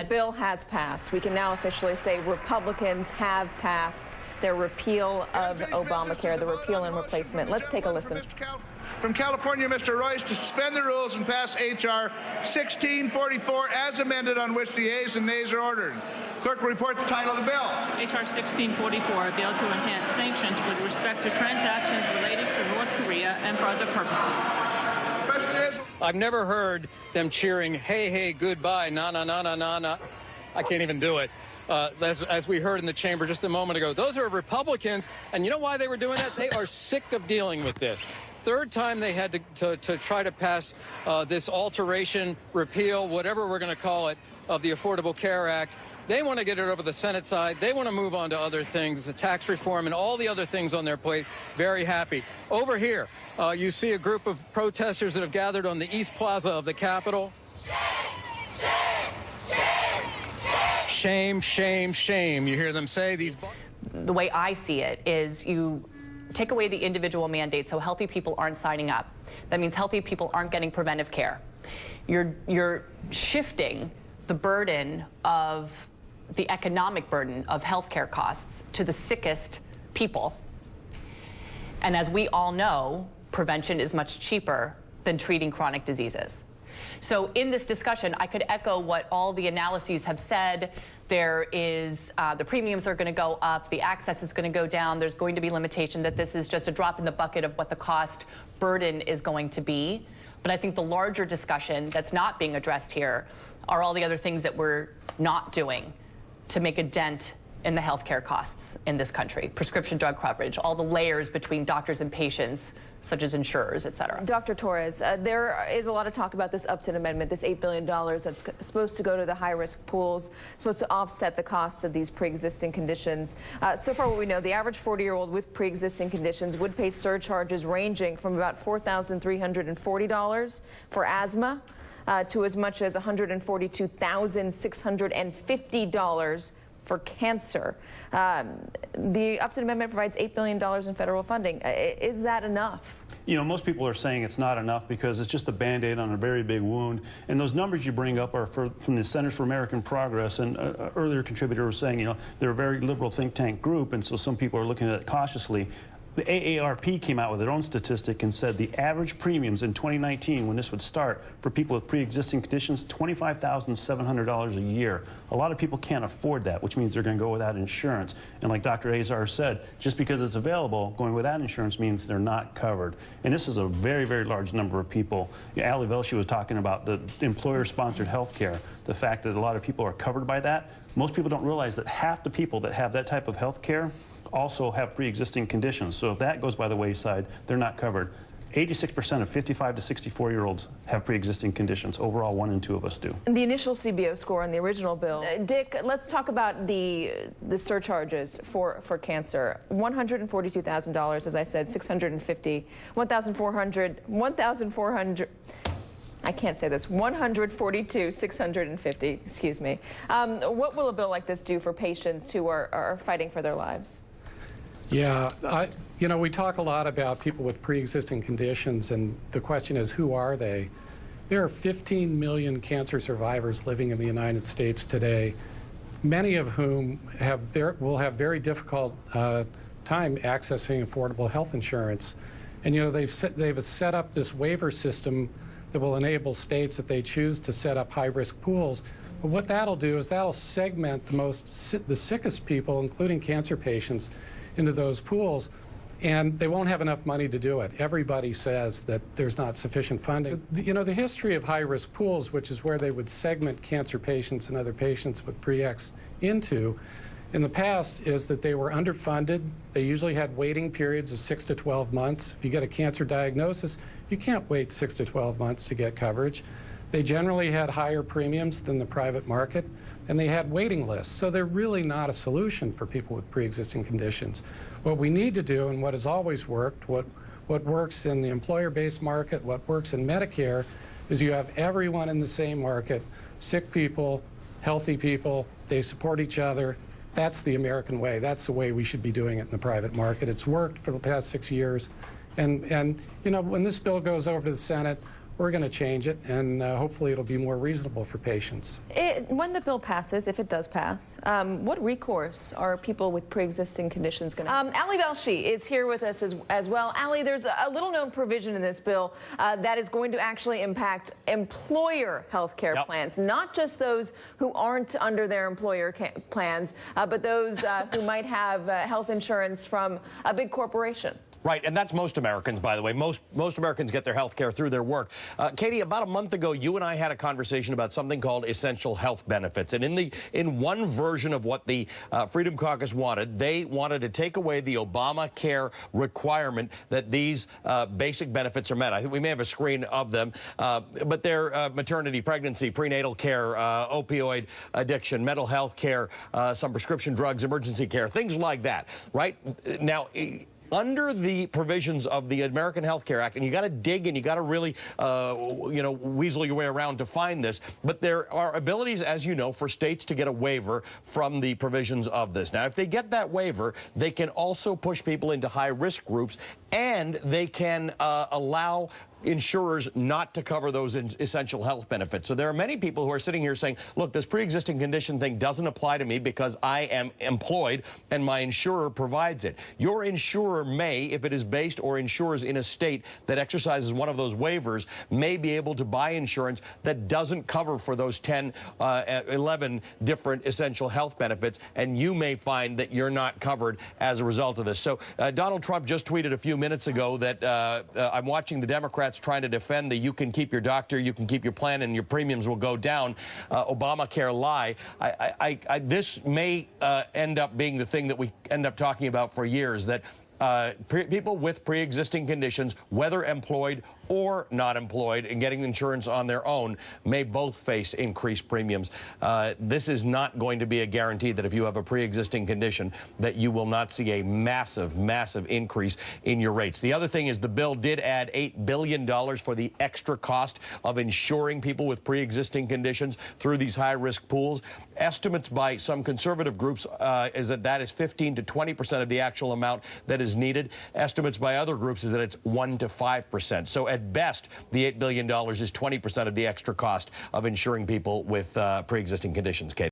The bill has passed. We can now officially say Republicans have passed their repeal of Obamacare, the repeal and replacement. Let's take a listen. From California, Mr. Royce, to suspend the rules and pass H.R. 1644 as amended, on which the ayes and nays are ordered. Clerk will report the title of the bill. H.R. 1644, a bill to enhance sanctions with respect to transactions related to North Korea and for other purposes. Question is, I've never heard them cheering, hey, hey, goodbye, na, na, na, na, na, na. I can't even do it. As we heard in the chamber just a moment ago, those are Republicans, and you know why they were doing that? They are sick of dealing with this. Third time they had to try to pass this alteration, repeal, whatever we're going to call it, of the Affordable Care Act. They want to get it over the Senate side. They want to move on to other things, the tax reform and all the other things on their plate. Very happy. Over here, you see a group of protesters that have gathered on the East Plaza of the Capitol. Shame, shame, shame. You hear them say these. The way I see it is you take away the individual mandate so healthy people aren't signing up. That means healthy people aren't getting preventive care. You're shifting the burden of the economic burden of healthcare costs to the sickest people. And as we all know, prevention is much cheaper than treating chronic diseases. So in this discussion, I could echo what all the analyses have said. There is, the premiums are going to go up, the access is going to go down, there's going to be limitation, that this is just a drop in the bucket of what the cost burden is going to be. But I think the larger discussion that's not being addressed here are all the other things that we're not doing to make a dent in the healthcare costs in this country. Prescription drug coverage, all the layers between doctors and patients, such as insurers, et cetera. Dr. Torres, there is a lot of talk about this Upton Amendment, this $8 billion that's supposed to go to the high-risk pools, supposed to offset the costs of these pre-existing conditions. So far what we know, the average 40-year-old with pre-existing conditions would pay surcharges ranging from about $4,340 for asthma to as much as $142,650 for cancer. The Upton Amendment provides $8 billion in federal funding. Is that enough? You know, most people are saying it's not enough because it's just a Band-Aid on a very big wound. And those numbers you bring up are from the Centers for American Progress. And earlier contributor was saying, you know, they're a very liberal think tank group, and so some people are looking at it cautiously. The AARP came out with their own statistic and said the average premiums in 2019, when this would start, for people with pre-existing conditions, $25,700 a year. A lot of people can't afford that, which means they're going to go without insurance. And like Dr. Azar said, just because it's available, going without insurance means they're not covered. And this is a very, very large number of people. Ali Velshi was talking about the employer-sponsored health care, the fact that a lot of people are covered by that. Most people don't realize that half the people that have that type of health care also have pre-existing conditions. So if that goes by the wayside, they're not covered. 86% of 55 to 64-year-olds have pre-existing conditions. Overall, 1 in 2 of us do. The initial CBO score on the original bill. Dick, let's talk about the surcharges for cancer. $142,000, as I said, $650, $1,400. I can't say this. $142,650. Excuse me. What will a bill like this do for patients who are fighting for their lives? Yeah, you know, we talk a lot about people with pre-existing conditions, and the question is, who are they? There are 15 million cancer survivors living in the United States today, many of whom will have very difficult time accessing affordable health insurance. And you know, they've set up this waiver system that will enable states, if they choose, to set up high-risk pools. But what that'll do is that'll segment the sickest people, including cancer patients, into those pools, and they won't have enough money to do it. Everybody says that there's not sufficient funding. You know, the history of high-risk pools, which is where they would segment cancer patients and other patients with pre-X into, in the past, is that they were underfunded. They usually had waiting periods of 6 to 12 months. If you get a cancer diagnosis, you can't wait 6 to 12 months to get coverage. They generally had higher premiums than the private market, and they had waiting lists. So they're really not a solution for people with pre-existing conditions. What we need to do, and what has always worked, what works in the employer-based market, what works in Medicare, is you have everyone in the same market, sick people, healthy people, they support each other. That's the American way. That's the way we should be doing it in the private market. It's worked for the past 6 years. And you know, when this bill goes over to the Senate, we're going to change it, and hopefully it'll be more reasonable for patients. When the bill passes, if it does pass, what recourse are people with pre-existing conditions going to have? Ali Balshi is here with us as well. Ali, there's a little-known provision in this bill that is going to actually impact employer health care plans, not just those who aren't under their employer plans, but those who might have health insurance from a big corporation. Right, and that's most Americans, by the way. Most Americans get their health care through their work. Katie, about a month ago, you and I had a conversation about something called essential health benefits. And in one version of what the Freedom Caucus wanted, they wanted to take away the Obamacare requirement that these basic benefits are met. I think we may have a screen of them, but they're maternity, pregnancy, prenatal care, opioid addiction, mental health care, some prescription drugs, emergency care, things like that, right? Now, under the provisions of the American Health Care Act, and you got to dig and you got to really, weasel your way around to find this, but there are abilities, as you know, for states to get a waiver from the provisions of this. Now, if they get that waiver, they can also push people into high-risk groups, and they can allow insurers not to cover those essential health benefits. So there are many people who are sitting here saying, look, this pre-existing condition thing doesn't apply to me because I am employed and my insurer provides it. Your insurer may, if it is based or insures in a state that exercises one of those waivers, may be able to buy insurance that doesn't cover for those 10, 11 different essential health benefits, and you may find that you're not covered as a result of this. So Donald Trump just tweeted a few minutes ago that I'm watching the Democrats trying to defend the you can keep your doctor, you can keep your plan, and your premiums will go down Obamacare lie. This may end up being the thing that we end up talking about for years, that people with pre-existing conditions, whether employed or not employed and getting insurance on their own, may both face increased premiums. This is not going to be a guarantee that if you have a pre-existing condition that you will not see a massive, massive increase in your rates. The other thing is the bill did add $8 billion for the extra cost of insuring people with pre-existing conditions through these high-risk pools. Estimates by some conservative groups is that is 15 to 20% of the actual amount that is needed. Estimates by other groups is that it's 1 to 5%. So at best, the $8 billion is 20% of the extra cost of insuring people with pre-existing conditions, Kate.